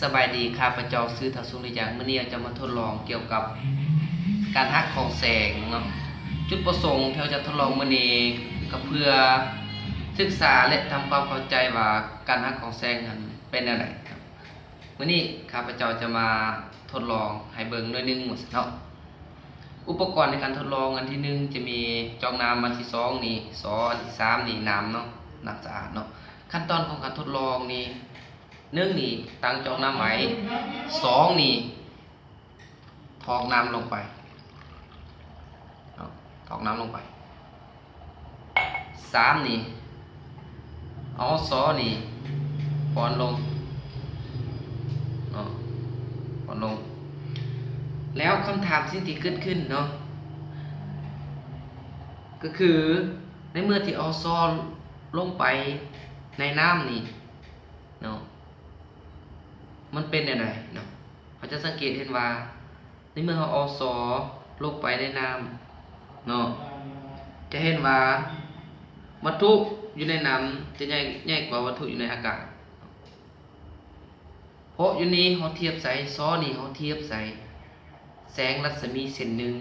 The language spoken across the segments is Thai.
สบายดีครับพระเจ้าซื้อทัศน์อย่างเมื่อนี้จะมาทดลองเกี่ยวกับการฮักของแสงเนาะจุดประสงค์ที่เราจะทดลองเมื่อนี้ก็เพื่อศึกษาและทำความเข้าใจว่าการฮักของแสงนั้นเป็นอะไรครับเมื่อนี้ข้าพเจ้าจะมาทดลองให้เบิ่งหน่อยนึงหมดเนาะอุปกรณ์ในการทดลองอันที่1จะมีจอกน้ำอันที่2นี่อันที่3นี่น้ำเนาะน้ำสะอาดเนาะขั้นตอนของการทดลองนี่1นี่ตั้งจอกน้ำไว้2นี่ถอกน้ำลงไปถอกน้ำลงไป3นี่เอาซอนี่ป้อนลงป้อนลงแล้วคำถามสิ่งที่เกิดขึ้นเนาะก็คือในเมื่อที่เอาซอลงไปในน้ำนี่เนาะมันเป็นยังไงเนาะเราจะสังเกตเห็นว่าในเมื่อเราเอาซอลงไปในน้ำเนาะจะเห็นว่าวัตถุอยู่ในน้ำจะใหญ่กว่าวัตถุอยู่ในอากาศเพราะอยู่นี้เราเทียบใส่ซอนี่เราเทียบใส่แสงรัศมีเส้นหนึ่ง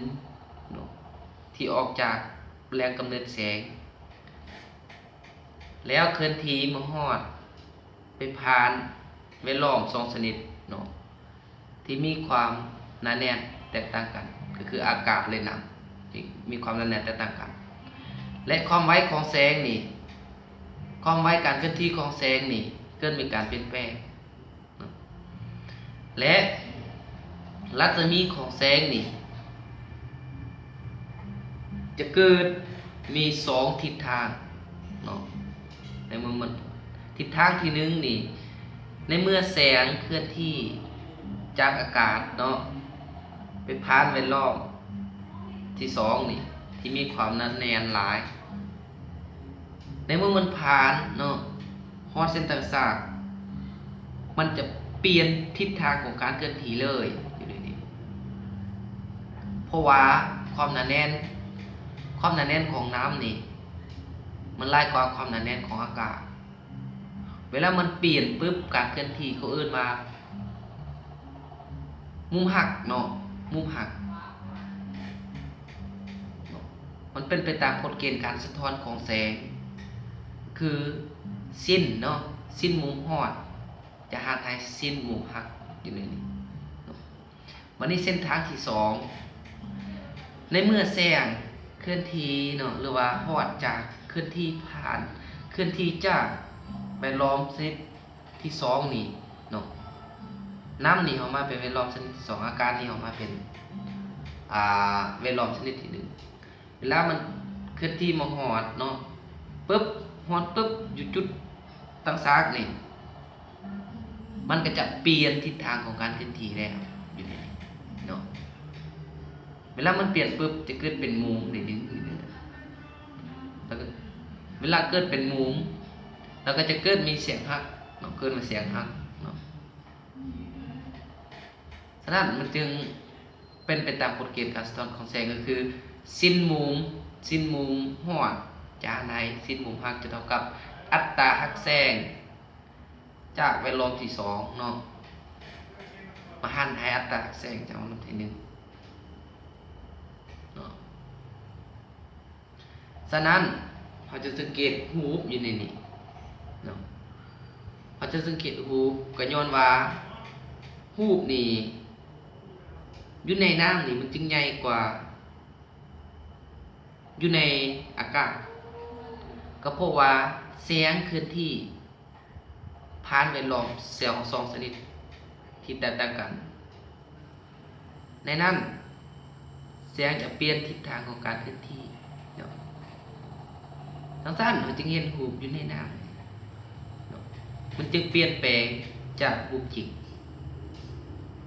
เนาะที่ออกจากแรงกำเนิดแสงแล้วเคลื่อนที่มาฮอดไปผ่านแวดล้อม2ชนิดเนาะที่มีความหนาแน่นแตกต่างกันก็คืออากาศและน้ำที่มีความหนาแน่นแตกต่างกันและความไวของแสงนี่ความไวการเคลื่อนที่ของแสงนี่เกิดมีการเปลี่ยนแปลงและรัศมีของแสงนี่จะเกิดมี2ทิศทางเนาะในเมื่อมันทิศทางที่1นี่ในเมื่อแสงเคลื่อนที่จากอากาศเนาะไปผ่านแวดล้อมที่2นี่ที่มีความหนาแน่นหลายในเมื่อมันผ่านเนาะฮอดเส้นต่างๆมันจะเปลี่ยนทิศทางของการเคลื่อนที่เลยอยู่ในนี้เพราะว่าความหนาแน่นของน้ำนี่มันหลายกว่าความหนาแน่นของอากาศเวลามันเปลี่ยนปุ๊บการเคลื่อนที่เขาเอิ้นมามุมหักเนาะมุมหักมันเป็นไปตามกฎเกณฑ์การสะท้อนของแสงคือสิ้นเนาะสิ้นมุมฮอดจะหาไทยสิ้นมุมหักอยู่ในนี้วันนี้เส้นทางที่2ในเมื่อแสงเคลื่อนที่เนาะหรือว่าฮอดจากเคลื่อนที่ผ่านเคลื่อนที่จากแวดล้อมชนิดที่2นี่เนาะน้ำนี่ออกมาเป็นแวดล้อมชนิดที่2อาการนี่ออกมาเป็นแวดล้อมชนิดที่1เวลามันเคลื่อนที่มาฮอดเนาะปึ๊บฮอดปึ๊บอยู่จุดตั้งซากนี่มันก็จะเปลี่ยนทิศทางของการเคลื่อนที่แล้วอยู่ในนี้เนาะเวลามันเปลี่ยนปึ๊บจะเกิดเป็นมุมนิดนึงแล้วก็เวลาเกิดเป็นมุมแล้วก็จะเกิดมีเสียงฮักเนาะเกิดมาเสียงฮักเนาะฉะนั้นมันจึงเป็นไปตามกฎเกณฑ์การสะท้อนของแสงก็คือสิ้นมุมฮอดจากในสิ้นมุมฮักจะเท่ากับอัตราฮักแสงจากแวดล้อมที่2เนาะมาหันให้อัตราฮักแสงจากแวดล้อมที่1เนาะฉะนั้นเราจะสังเกตฮูปอยู่ในนี้เนาะเราจะสังเกตฮูปก็ย้อนว่าฮูปนี่อยู่ในน้ำนี่มันจึงใหญ่กว่าอยู่ในอากาศก็เพราะว่าแสงเคลื่อนที่ผ่านแวดล้อมแสงของ2ชนิดที่แตกต่างกันในนั้นแสงจะเปลี่ยนทิศทางของการเคลื่อนที่เนาะทั้งสั้นเราจึงเห็นรูปอยู่ในน้ำเนาะมันจึงเปลี่ยนแปลงจากรูปจริง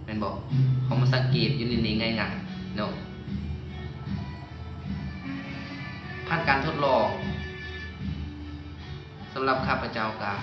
แม่นบอกเขามาสังเกตอยู่ในนี้ง่ายๆเนาะผ่านการทดลองสำหรับข้าพเจ้ากา